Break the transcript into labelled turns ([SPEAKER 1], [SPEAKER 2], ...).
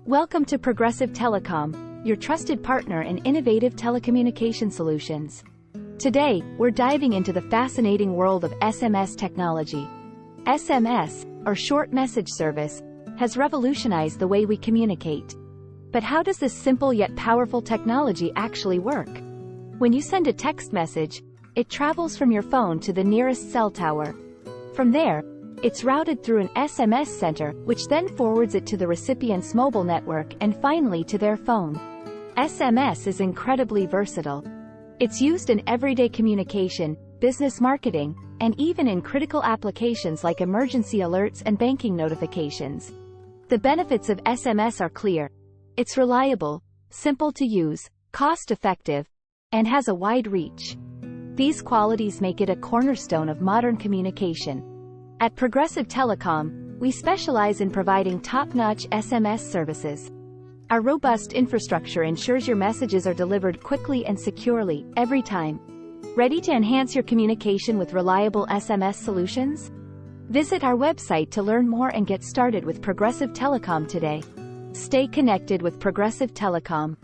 [SPEAKER 1] Welcome to Progressive Telecom, your trusted partner in innovative telecommunication solutions. Today, we're diving into the fascinating world of SMS technology. SMS, or short message service, has revolutionized the way we communicate. But how does this simple yet powerful technology actually work? When you send a text message, it travels from your phone to the nearest cell tower. From there, it's routed through an SMS center, which then forwards it to the recipient's mobile network and finally to their phone. SMS is incredibly versatile. It's used in everyday communication, business marketing, and even in critical applications like emergency alerts and banking notifications. The benefits of SMS are clear. It's reliable, simple to use, cost-effective, and has a wide reach. These qualities make it a cornerstone of modern communication. At Progressive Telecom, we specialize in providing top-notch SMS services. Our robust infrastructure ensures your messages are delivered quickly and securely, every time. Ready to enhance your communication with reliable SMS solutions? Visit our website to learn more and get started with Progressive Telecom today. Stay connected with Progressive Telecom.